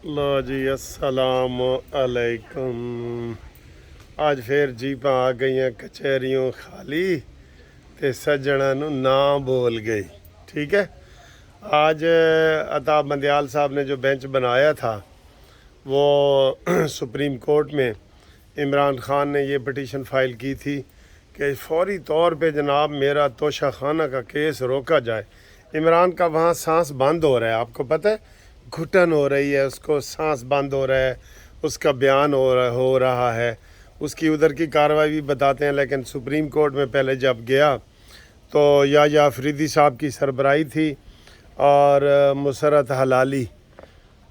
लो जी अस्सलाम अलैकुम। आज फिर जीपां आ गई कचहरियों खाली ते सज्जणा नू ना बोल गई। ठीक है। आज अताब मंदियाल साहब ने जो बेंच बनाया था वो सुप्रीम कोर्ट में इमरान खान ने ये पटिशन फ़ाइल की थी कि फौरी तौर पे जनाब मेरा तोशा खाना का केस रोका जाए। इमरान का वहाँ सांस बंद हो रहा है, आपको पता है, घुटन हो रही है, उसको सांस बंद हो रहा है, उसका बयान हो रहा है, उसकी उधर की कार्रवाई भी बताते हैं। लेकिन सुप्रीम कोर्ट में पहले जब गया तो या अफरीदी साहब की सरबराही थी और मुसरत हलाली,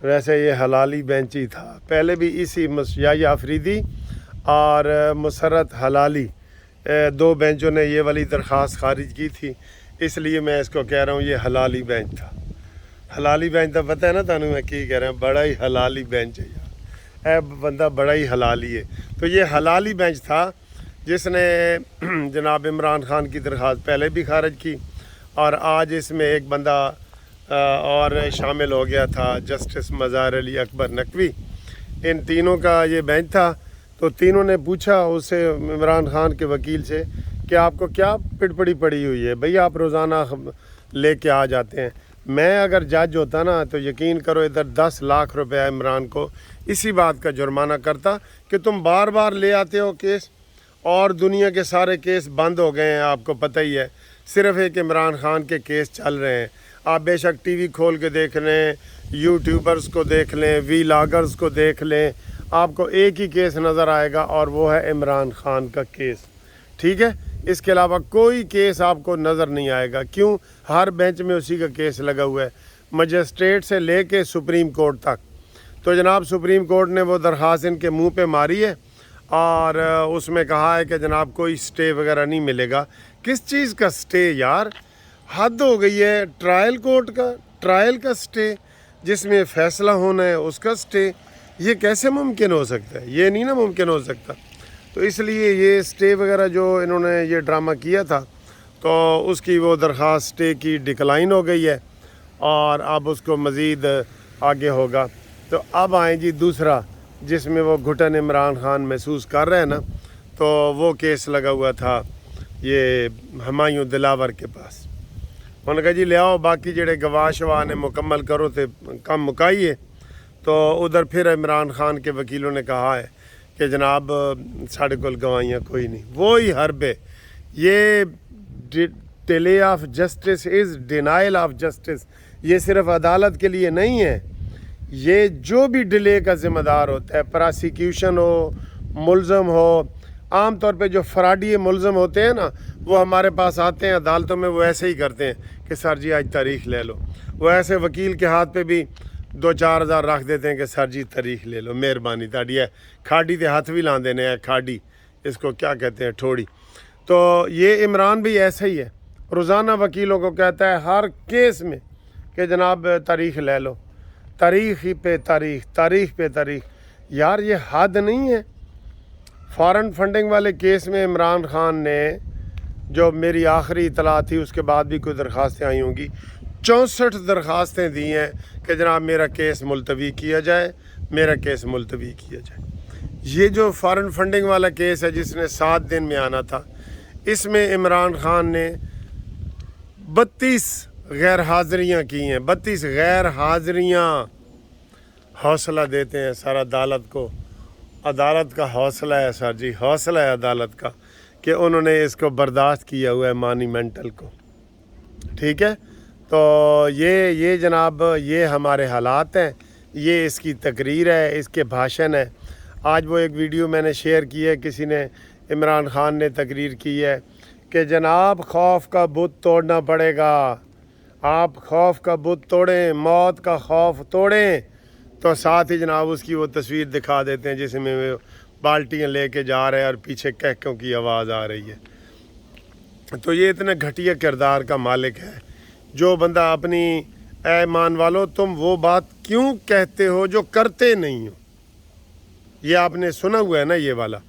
वैसे ये हलाली बेंच ही था पहले भी, इसी या अफरीदी और मुसरत हलाली दो बेंचों ने ये वाली दरख्वास्त खारिज की थी, इसलिए मैं इसको कह रहा हूँ ये हलाली बेंच था। हलाली बेंच तो पता है ना थानू मैं की कह रहा, बड़ा ही हलाली बेंच है यार, बंदा बड़ा ही हलाली है। तो ये हलाली बेंच था जिसने जनाब इमरान खान की दरख्वास्त पहले भी खारिज की और आज इसमें एक बंदा और शामिल हो गया था, जस्टिस मज़ार अली अकबर नकवी। इन तीनों का ये बेंच था। तो तीनों ने पूछा उससे, इमरान खान के वकील से, कि आपको क्या पिटपड़ी पड़ी हुई है भई, आप रोज़ाना लेके आ जाते हैं। मैं अगर जज होता ना तो यकीन करो इधर 10 लाख रुपया इमरान को इसी बात का जुर्माना करता कि तुम बार बार ले आते हो केस, और दुनिया के सारे केस बंद हो गए हैं, आपको पता ही है, सिर्फ एक इमरान खान के केस चल रहे हैं। आप बेशक टीवी खोल के देख लें, यूट्यूबर्स को देख लें, वीलॉगर्स को देख लें, आपको एक ही केस नज़र आएगा और वो है इमरान खान का केस। ठीक है, इसके अलावा कोई केस आपको नज़र नहीं आएगा। क्यों? हर बेंच में उसी का केस लगा हुआ है, मजिस्ट्रेट से लेके सुप्रीम कोर्ट तक। तो जनाब सुप्रीम कोर्ट ने वो दरख्वास्त इनके मुंह पे मारी है और उसमें कहा है कि जनाब कोई स्टे वगैरह नहीं मिलेगा। किस चीज़ का स्टे यार, हद हो गई है। ट्रायल कोर्ट का, ट्रायल का स्टे, जिसमें फ़ैसला होना है उसका स्टे, ये कैसे मुमकिन हो सकता है? ये नहीं ना मुमकिन हो सकता। तो इसलिए ये स्टे वगैरह जो इन्होंने ये ड्रामा किया था तो उसकी वो दरख्वास्त स्टे की डिक्लाइन हो गई है और अब उसको मज़ीद आगे होगा। तो अब आए जी दूसरा, जिसमें वो घुटन इमरान खान महसूस कर रहे हैं ना, तो वो केस लगा हुआ था ये हुमायूं दिलावर के पास। उन्होंने कहा जी ले आओ बाकी जेड़े गवाह शवाह ने मुकम्मल करो तो कम मुकाइए। तो उधर फिर इमरान खान के वकीलों ने कहा है कि जनाब साढ़े कोल गवाहियाँ कोई नहीं। वो ही हर्ब है ये, delay of justice is denial of justice. ये सिर्फ अदालत के लिए नहीं है, ये जो भी डिले का ज़िम्मेदार होता है, प्रोसिक्यूशन हो, मुलज़म हो, आम तौर पे जो फराडी मुलज़म होते हैं ना, वो हमारे पास आते हैं अदालतों में, वो ऐसे ही करते हैं कि सर जी आज तारीख़ ले लो। वो ऐसे वकील के हाथ पे भी 2-4 हज़ार रख देते हैं कि सर जी तारीख़ ले लो, मेहरबानी ताड़ी है। खाड़ी के हाथ भी ला देने हैं, खाड़ी इसको क्या कहते हैं, ठोड़ी। तो ये इमरान भी ऐसा ही है, रोज़ाना वकीलों को कहता है हर केस में कि जनाब तारीख़ ले लो, तारीख़ पे तारीख़, तारीख़ पे तारीख़। यार ये हद नहीं है? फ़ॉरेन फंडिंग वाले केस में इमरान खान ने, जो मेरी आखिरी इतला थी उसके बाद भी कोई दरख्वास्तें आई होंगी, 64 दरख्वास्तें दी हैं कि जनाब मेरा केस मुलतवी किया जाए, मेरा केस मुलतवी किया जाए। ये जो फ़ॉरेन फंडिंग वाला केस है जिसने 7 दिन में आना था, इसमें इमरान खान ने 32 गैर हाज़िरियाँ की हैं, 32 गैर हाज़िरियाँ। हौसला देते हैं सर अदालत को, अदालत का हौसला है सर जी, हौसला है अदालत का कि उन्होंने इसको बर्दाश्त किया हुआ है मॉन्यूमेंटल को। ठीक है, तो ये जनाब ये हमारे हालात हैं, ये इसकी तकरीर है, इसके भाषण है। आज वो एक वीडियो मैंने शेयर की है, किसी ने, इमरान खान ने तकरीर की है कि जनाब खौफ का बुत तोड़ना पड़ेगा, आप खौफ का बुत तोड़ें, मौत का खौफ तोड़ें। तो साथ ही जनाब उसकी वो तस्वीर दिखा देते हैं जिसमें वो बाल्टियाँ लेके जा रहे हैं और पीछे कहकों की आवाज़ आ रही है। तो ये इतना घटिया किरदार का मालिक है जो बंदा अपनी, ऐ मान वालो तुम वो बात क्यों कहते हो जो करते नहीं हो। ये आपने सुना हुआ है ना ये वाला।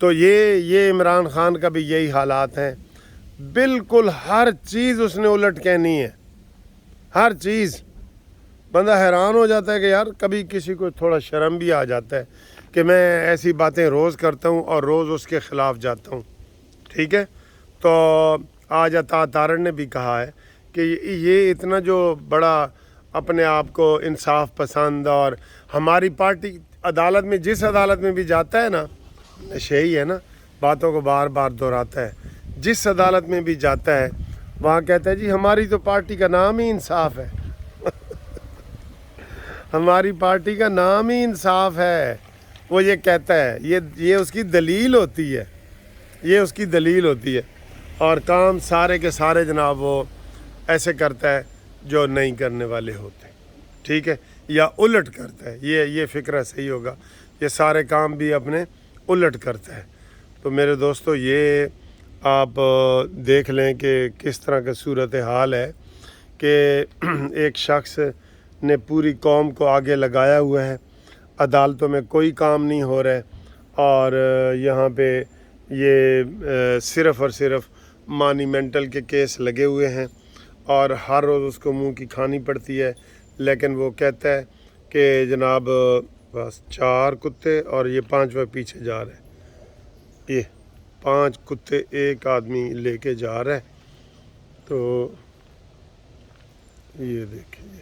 तो ये इमरान खान का भी यही हालात हैं, बिल्कुल हर चीज़ उसने उलट कहनी है, हर चीज़। बंदा हैरान हो जाता है कि यार कभी किसी को थोड़ा शर्म भी आ जाता है कि मैं ऐसी बातें रोज़ करता हूँ और रोज़ उसके ख़िलाफ़ जाता हूँ। ठीक है, तो आज अता तारण ने भी कहा है कि ये इतना जो बड़ा अपने आप को इंसाफ पसंद, और हमारी पार्टी अदालत में, जिस अदालत में भी जाता है ना, नशे ही है ना, बातों को बार बार दोहराता है, जिस अदालत में भी जाता है वहाँ कहता है जी हमारी तो पार्टी का नाम ही इंसाफ है। हमारी पार्टी का नाम ही इंसाफ है, वो ये कहता है। ये उसकी दलील होती है, ये उसकी दलील होती है। और काम सारे के सारे जनाब वो ऐसे करता है जो नहीं करने वाले होते, ठीक है, या उलट करता है। ये फ़िक्र सही होगा, ये सारे काम भी अपने उलट करता है। तो मेरे दोस्तों, ये आप देख लें कि किस तरह का सूरत हाल है कि एक शख्स ने पूरी कौम को आगे लगाया हुआ है, अदालतों में कोई काम नहीं हो रहा है, और यहाँ पे ये सिर्फ़ और सिर्फ मॉन्यूमेंटल के केस लगे हुए हैं, और हर रोज़ उसको मुंह की खानी पड़ती है। लेकिन वो कहता है कि जनाब बस 4 कुत्ते और ये 5वां पीछे जा रहा है, ये 5 कुत्ते एक आदमी लेके जा रहा है। तो ये देखिए,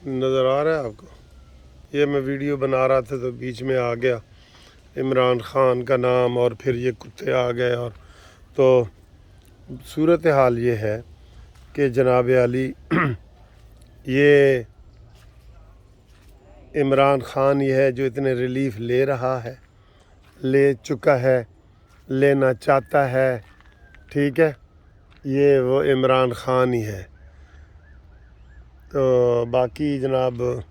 नज़र आ रहा है आपको? ये मैं वीडियो बना रहा था तो बीच में आ गया इमरान ख़ान का नाम, और फिर ये कुत्ते आ गए। और तो सूरत हाल ये है कि जनाब अली ये इमरान ख़ान ये है जो इतने रिलीफ़ ले रहा है, ले चुका है, लेना चाहता है, ठीक है, ये वो इमरान ख़ान ही है। तो बाकी जनाब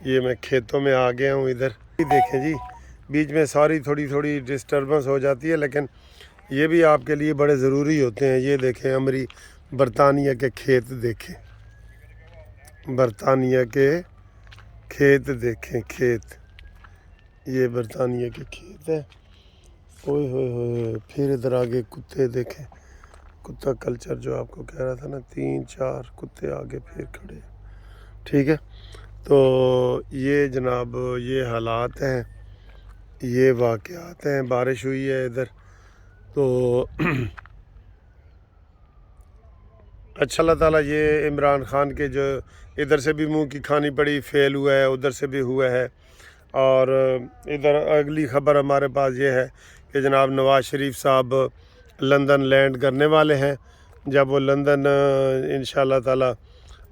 ये मैं खेतों में आ गया हूँ इधर। देखें जी, बीच में सारी थोड़ी डिस्टर्बेंस हो जाती है, लेकिन ये भी आपके लिए बड़े ज़रूरी होते हैं। ये देखें, बरतानिया के खेत देखें, बरतानिया के खेत देखें, खेत, ये बरतानिया के खेत है। ओए होए होए, फिर इधर आगे कुत्ते देखें, कुत्ता कल्चर जो आपको कह रहा था ना, 3-4 कुत्ते आगे फिर खड़े, ठीक है। तो ये जनाब ये हालात हैं, ये वाक़यात हैं। बारिश हुई है इधर तो अच्छा, अल्लाह ताला ये इमरान ख़ान के जो इधर से भी मुंह की खानी पड़ी, फेल हुआ है, उधर से भी हुआ है। और इधर अगली ख़बर हमारे पास ये है कि जनाब नवाज़ शरीफ साहब लंदन लैंड करने वाले हैं। जब वो लंदन इंशाअल्लाह ताला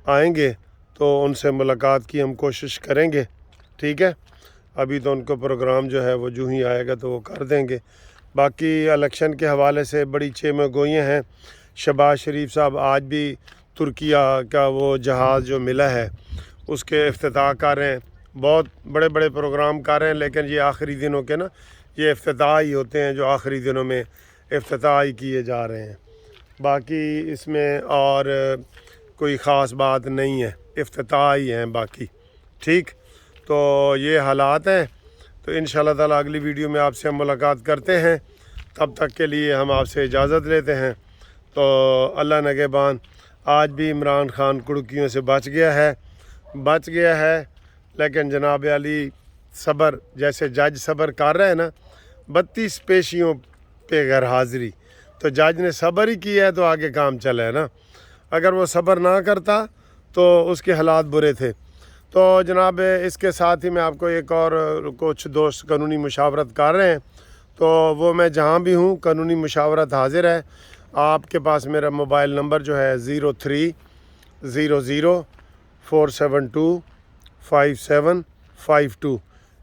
आएंगे तो उनसे मुलाकात की हम कोशिश करेंगे, ठीक है। अभी तो उनको प्रोग्राम जो है वो जो ही आएगा तो वो कर देंगे। बाकी इलेक्शन के हवाले से बड़ी चेमगोइयाँ हैं। शहबाज शरीफ साहब आज भी तुर्किया का वो जहाज़ जो मिला है उसके इफ्तिताह कर रहे हैं, बहुत बड़े बड़े प्रोग्राम कर रहे हैं। लेकिन ये आखिरी दिनों के ना, ये इफ्तिताह ही होते हैं जो आखिरी दिनों में इफ्तिताह ही किए जा रहे हैं। बाकी इसमें और कोई ख़ास बात नहीं है, इफ्तिताह ही हैं बाकी, ठीक। तो ये हालात हैं। तो इंशाअल्लाह ताला अगली वीडियो में आपसे हम मुलाकात करते हैं। तब तक के लिए हम आपसे इजाज़त लेते हैं। तो अल्लाह नगहबान। आज भी इमरान ख़ान कुड़कियों से बच गया है, लेकिन जनाब अली सब्र, जैसे जज सब्र कर रहे हैं ना, 32 पेशियों पे घर हाज़िरी, तो जज ने सब्र ही किया है तो आगे काम चला है ना। अगर वो सब्र ना करता तो उसके हालात बुरे थे। तो जनाब इसके साथ ही मैं आपको एक और कुछ दोस्त कानूनी मुशावरत कर रहे हैं, तो वो मैं जहाँ भी हूँ कानूनी मुशावरत हाजिर है। आपके पास मेरा मोबाइल नंबर जो है 030047255752,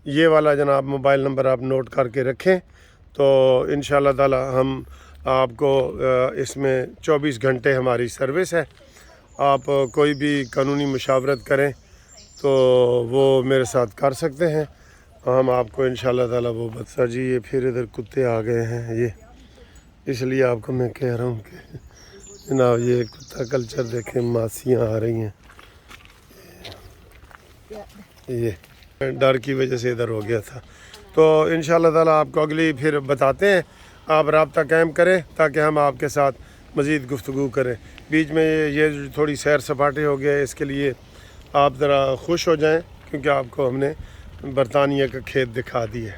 ये वाला जनाब मोबाइल नंबर आप नोट करके रखें। तो इंशाअल्लाह ताला हम आपको इसमें 24 घंटे हमारी सर्विस है। आप कोई भी कानूनी मुशावरत करें तो वो मेरे साथ कर सकते हैं, हम आपको इंशाअल्लाह ताला वो बता। जी ये फिर इधर कुत्ते आ गए हैं, ये इसलिए आपको मैं कह रहा हूँ कि जनाब ये कुत्ता कल्चर देखें, मासियाँ आ रही हैं, ये डर की वजह से इधर हो गया था। तो इंशाअल्लाह ताला आपको अगली फिर बताते हैं। आप रब्ता कायम करें ताकि हम आपके साथ مزید گفتگو کریں. بیچ میں یہ جو تھوڑی سیر سپاٹے ہو گیا ہے، اس کے لیے آپ ذرا خوش ہو جائیں کیونکہ آپ کو ہم نے برطانیہ کا کھیت دکھا دیا.